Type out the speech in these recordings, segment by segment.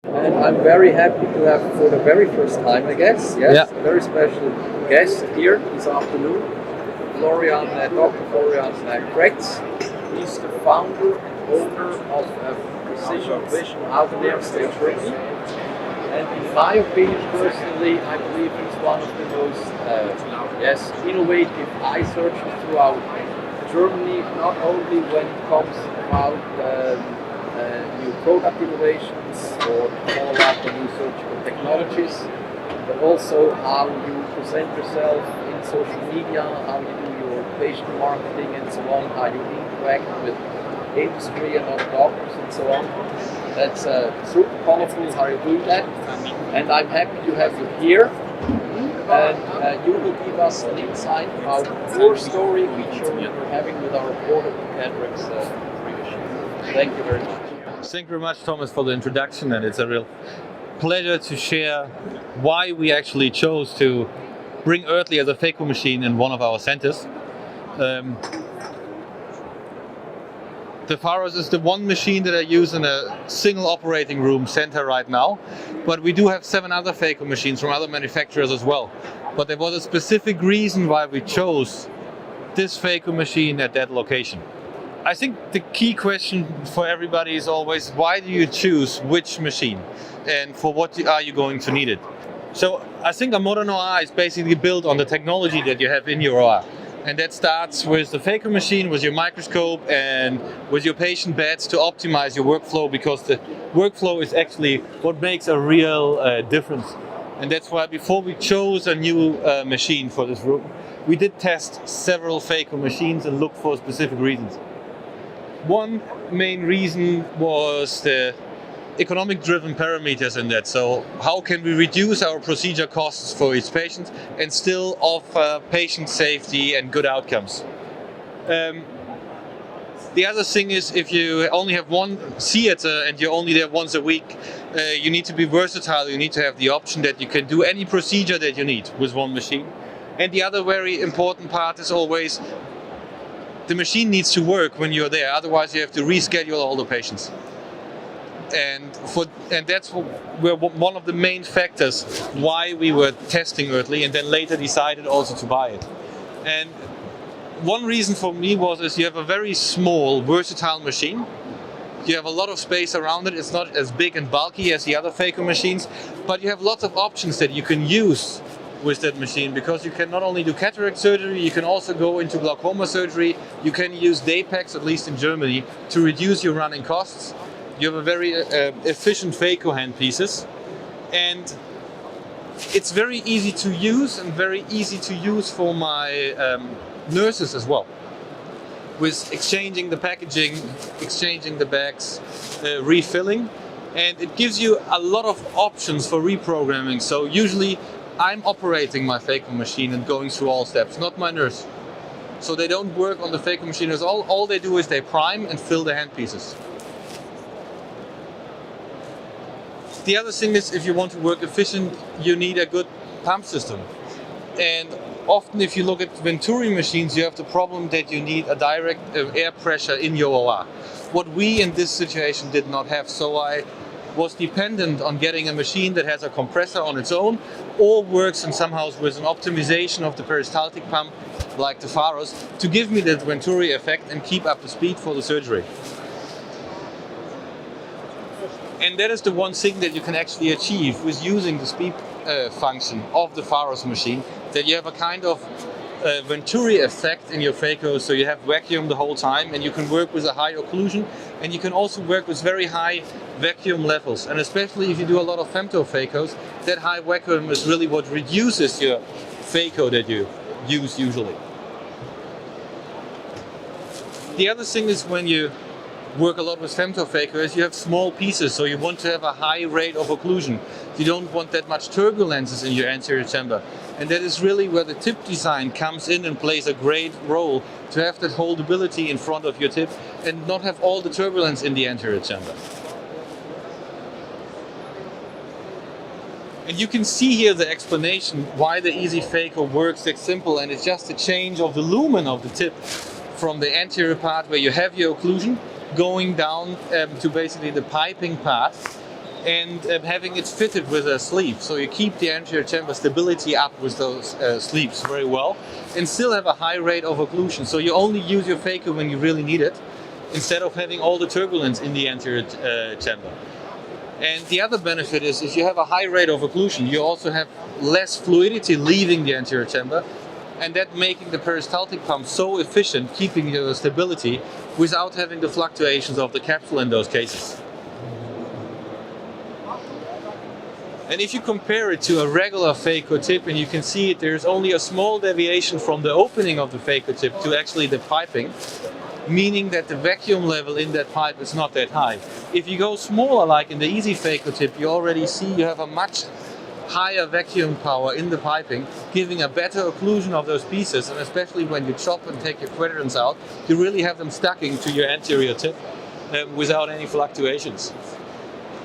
And I'm very happy to have, for the very first time, I guess, yes, a very special guest here this afternoon, Florian, Dr. Florian Kretz. He's the founder and owner of Precision Vision out there in Germany. And in my opinion, personally, I believe he's one of the most innovative eye surgeons throughout Germany, not only when it comes about new product innovations or follow up on new surgical technologies, but also how you present yourself in social media, how you do your patient marketing and so on, how you interact with industry and other doctors and so on. That's super colorful how you do that, and I'm happy to have you here. And you will give us an insight about your story, which you're having with our board of cataracts machine. Thank you very much. Thank you very much, Thomas, for the introduction, and it's a real pleasure to share why we actually chose to bring Oertli as a phaco machine in one of our centers. The Pharos is the one machine that I use in a single operating room center right now, but we do have 7 other phaco machines from other manufacturers as well. But there was a specific reason why we chose this phaco machine at that location. I think the key question for everybody is always, why do you choose which machine and for what are you going to need it? So I think a modern OR is basically built on the technology that you have in your OR. And that starts with the phaco machine, with your microscope and with your patient beds to optimize your workflow, because the workflow is actually what makes a real difference. And that's why before we chose a new machine for this room, we did test several phaco machines and looked for specific reasons. One main reason was the economic driven parameters in that. So how can we reduce our procedure costs for each patient and still offer patient safety and good outcomes? The other thing is, if you only have one theater and you're only there once a week, you need to be versatile. You need to have the option that you can do any procedure that you need with one machine. And the other very important part is always the machine needs to work when you're there. Otherwise you have to reschedule all the patients. And that's one of the main factors why we were testing Oertli, and then later decided also to buy it. And one reason for me was you have a very small, versatile machine. You have a lot of space around it. It's not as big and bulky as the other phaco machines, but you have lots of options that you can use with that machine, because you can not only do cataract surgery, you can also go into glaucoma surgery. You can use day packs, at least in Germany, to reduce your running costs. You have a very efficient phaco handpieces, and it's very easy to use and very easy to use for my nurses as well. With exchanging the packaging, exchanging the bags, refilling, and it gives you a lot of options for reprogramming. So usually I'm operating my phaco machine and going through all steps, not my nurse. So they don't work on the phaco machine. All they do is they prime and fill the handpieces. The other thing is, if you want to work efficient, you need a good pump system. And often if you look at Venturi machines, you have the problem that you need a direct air pressure in your OR. What we in this situation did not have, so I was dependent on getting a machine that has a compressor on its own or works in somehow with an optimization of the peristaltic pump like the Pharos to give me that Venturi effect and keep up the speed for the surgery. And that is the one thing that you can actually achieve with using the speed function of the Pharos machine, that you have a kind of Venturi effect in your phaco, so you have vacuum the whole time and you can work with a high occlusion, and you can also work with very high vacuum levels. And especially if you do a lot of femtophacos, that high vacuum is really what reduces your phaco that you use usually. The other thing is, when you work a lot with femtophaco, is you have small pieces, so you want to have a high rate of occlusion. You don't want that much turbulences in your anterior chamber. And that is really where the tip design comes in and plays a great role, to have that holdability in front of your tip and not have all the turbulence in the anterior chamber. And you can see here the explanation why the Easy Phaco works that simple, and it's just a change of the lumen of the tip from the anterior part where you have your occlusion going down to basically the piping part, and having it fitted with a sleeve. So you keep the anterior chamber stability up with those sleeves very well and still have a high rate of occlusion. So you only use your phaco when you really need it, instead of having all the turbulence in the anterior chamber. And the other benefit is if you have a high rate of occlusion, you also have less fluidity leaving the anterior chamber, and that making the peristaltic pump so efficient, keeping your stability without having the fluctuations of the capsule in those cases. And if you compare it to a regular phaco tip, and you can see it, there's only a small deviation from the opening of the phaco tip to actually the piping, meaning that the vacuum level in that pipe is not that high. If you go smaller, like in the easy phaco tip, you already see you have a much higher vacuum power in the piping, giving a better occlusion of those pieces, and especially when you chop and take your quadrants out, you really have them stucking to your anterior tip without any fluctuations.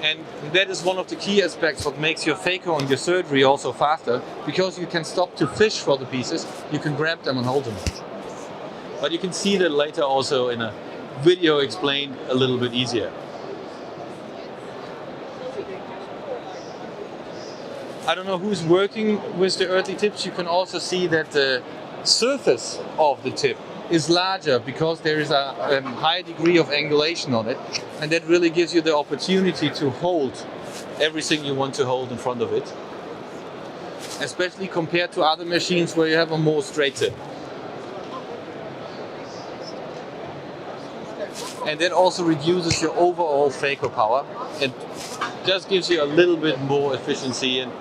And that is one of the key aspects what makes your phaco and your surgery also faster, because you can stop to fish for the pieces, you can grab them and hold them. But you can see that later also in a video explained a little bit easier. I don't know who's working with the Oertli tips. You can also see that the surface of the tip is larger because there is a high degree of angulation on it, and that really gives you the opportunity to hold everything you want to hold in front of it, especially compared to other machines where you have a more straight tip. And that also reduces your overall phaco power and just gives you a little bit more efficiency. And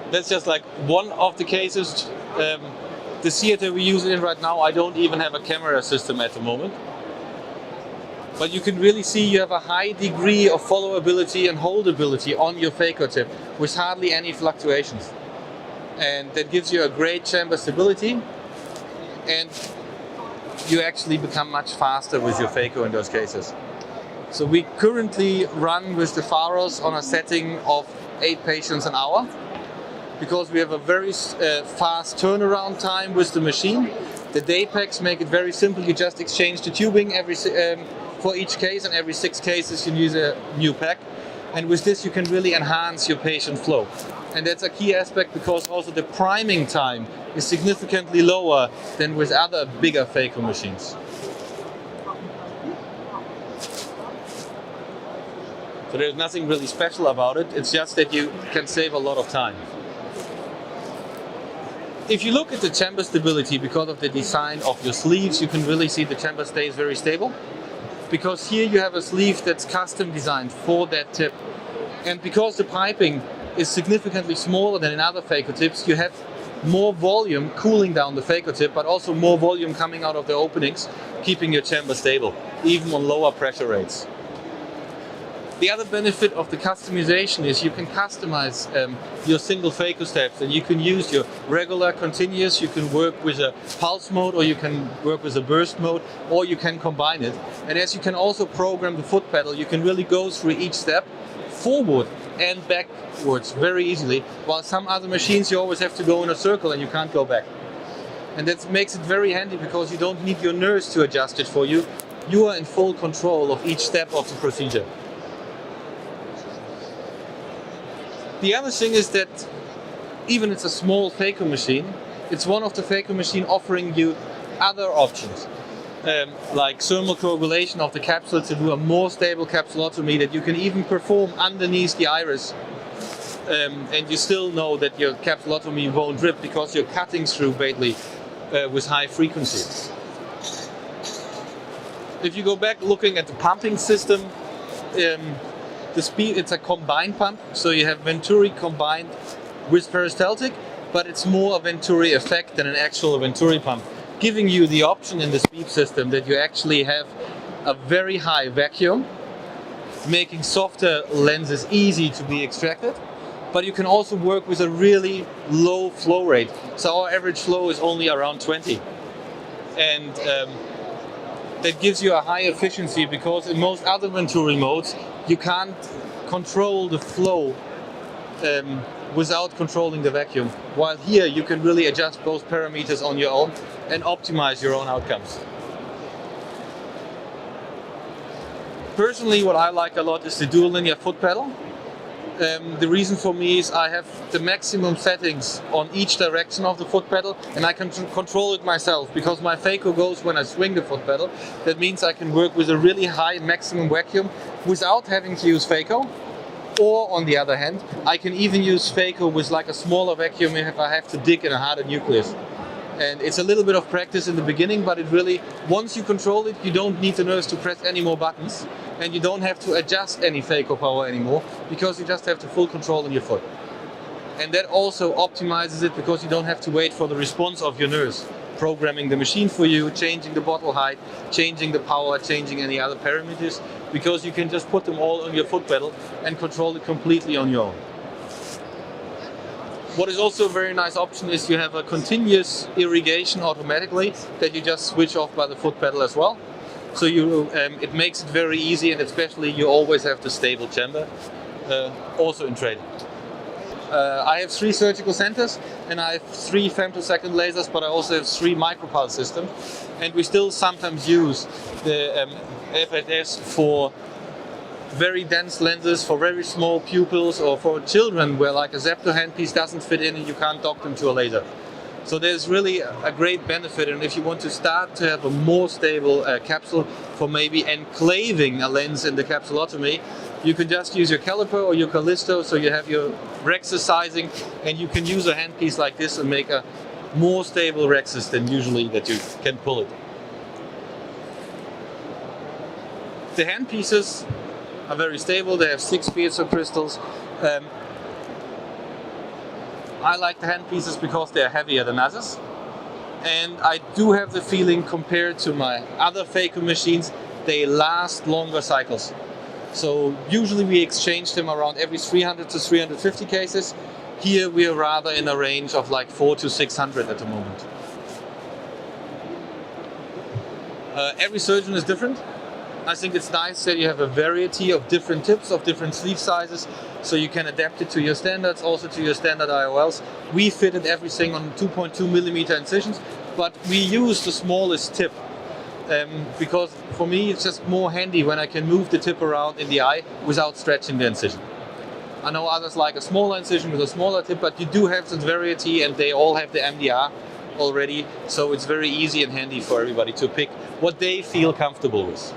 that's just like one of the cases. The theater we use it in right now, I don't even have a camera system at the moment. But you can really see you have a high degree of followability and holdability on your phaco tip with hardly any fluctuations. And that gives you a great chamber stability, and you actually become much faster with your phaco in those cases. So we currently run with the Pharos on a setting of 8 patients an hour, because we have a very fast turnaround time with the machine. The day packs make it very simple. You just exchange the tubing for each case, and every 6 cases you use a new pack. And with this you can really enhance your patient flow. And that's a key aspect, because also the priming time is significantly lower than with other bigger phaco machines. So there's nothing really special about it. It's just that you can save a lot of time. If you look at the chamber stability, because of the design of your sleeves, you can really see the chamber stays very stable. Because here you have a sleeve that's custom designed for that tip. And because the piping is significantly smaller than in other phaco tips, you have more volume cooling down the phaco tip, but also more volume coming out of the openings, keeping your chamber stable, even on lower pressure rates. The other benefit of the customization is you can customize your single phaco steps, and you can use your regular continuous, you can work with a pulse mode, or you can work with a burst mode, or you can combine it. And as you can also program the foot pedal, you can really go through each step forward and backwards very easily, while some other machines you always have to go in a circle and you can't go back. And that makes it very handy, because you don't need your nurse to adjust it for you. You are in full control of each step of the procedure. The other thing is that even it's a small phaco machine, it's one of the phaco machine offering you other options, like thermal coagulation of the capsule to do a more stable capsulotomy that you can even perform underneath the iris, and you still know that your capsulotomy won't rip because you're cutting through basically with high frequency. If you go back looking at the pumping system, the speed, it's a combined pump, so you have Venturi combined with peristaltic, but it's more a Venturi effect than an actual Venturi pump, giving you the option in the speed system that you actually have a very high vacuum, making softer lenses easy to be extracted, but you can also work with a really low flow rate. So our average flow is only around 20. And that gives you a high efficiency, because in most other Venturi modes, you can't control the flow without controlling the vacuum. While here you can really adjust both parameters on your own and optimize your own outcomes. Personally, what I like a lot is the dual linear foot pedal. The reason for me is I have the maximum settings on each direction of the foot pedal, and I can control it myself because my phaco goes when I swing the foot pedal. That means I can work with a really high maximum vacuum without having to use phaco. Or on the other hand, I can even use phaco with like a smaller vacuum if I have to dig in a harder nucleus. And it's a little bit of practice in the beginning, but it really, once you control it, you don't need the nurse to press any more buttons, and you don't have to adjust any phaco power anymore, because you just have the full control in your foot. And that also optimizes it, because you don't have to wait for the response of your nurse, programming the machine for you, changing the bottle height, changing the power, changing any other parameters, because you can just put them all on your foot pedal and control it completely on your own. What is also a very nice option is you have a continuous irrigation automatically that you just switch off by the foot pedal as well. So it makes it very easy, and especially you always have the stable chamber, also in trading. I have 3 surgical centers, and I have 3 femtosecond lasers, but I also have 3 micropulse systems. And we still sometimes use the FSS for very dense lenses, for very small pupils, or for children where like a Zepto handpiece doesn't fit in and you can't dock them to a laser. So there's really a great benefit, and if you want to start to have a more stable capsule for maybe enclaving a lens in the capsulotomy, you can just use your caliper or your Callisto, so you have your rexus sizing, and you can use a handpiece like this and make a more stable rexus than usually that you can pull it. The handpieces are very stable. They have 6 piezo crystals. I like the handpieces because they're heavier than others, and I do have the feeling, compared to my other phaco machines, they last longer cycles. So usually we exchange them around every 300 to 350 cases. Here we are rather in a range of like 400 to 600 at the moment. Every surgeon is different. I think it's nice that you have a variety of different tips, of different sleeve sizes, so you can adapt it to your standards, also to your standard IOLs. We fitted everything on 2.2 millimeter incisions, but we use the smallest tip, because for me it's just more handy when I can move the tip around in the eye without stretching the incision. I know others like a smaller incision with a smaller tip, but you do have this variety, and they all have the MDR already, so it's very easy and handy for everybody to pick what they feel comfortable with.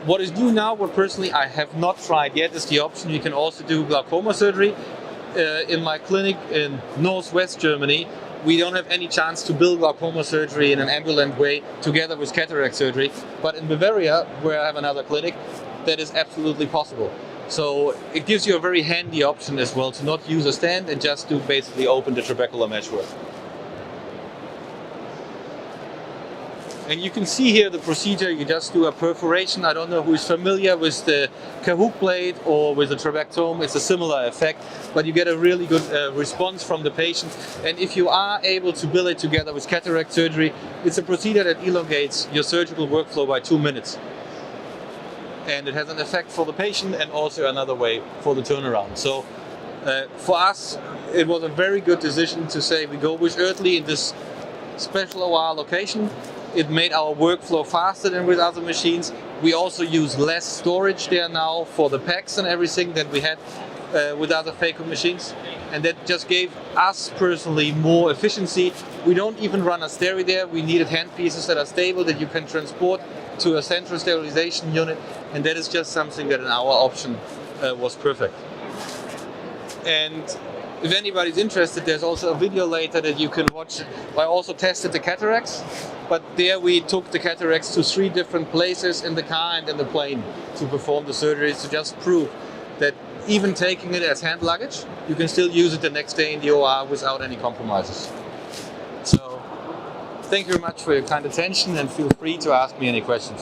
What is new now, what personally I have not tried yet, is the option you can also do glaucoma surgery. In my clinic in northwest Germany, we don't have any chance to bill glaucoma surgery in an ambulant way together with cataract surgery, but in Bavaria, where I have another clinic, that is absolutely possible. So it gives you a very handy option as well to not use a stand and just do basically open the trabecular meshwork. And you can see here the procedure. You just do a perforation. I don't know who is familiar with the Kahoot blade or with the trabectome. It's a similar effect, but you get a really good response from the patient. And if you are able to bill it together with cataract surgery, it's a procedure that elongates your surgical workflow by 2 minutes. And it has an effect for the patient and also another way for the turnaround. So for us, it was a very good decision to say we go with Oertli in this special OR location. It made our workflow faster than with other machines. We also use less storage there now for the packs and everything than we had with other phaco machines. And that just gave us personally more efficiency. We don't even run a stereo there. We needed handpieces that are stable, that you can transport to a central sterilization unit. And that is just something that in our option was perfect. And if anybody's interested, there's also a video later that you can watch. I also tested the cataracts, but there we took the cataracts to 3 different places in the car and in the plane to perform the surgeries, to just prove that even taking it as hand luggage, you can still use it the next day in the OR without any compromises. So, thank you very much for your kind attention, and feel free to ask me any questions.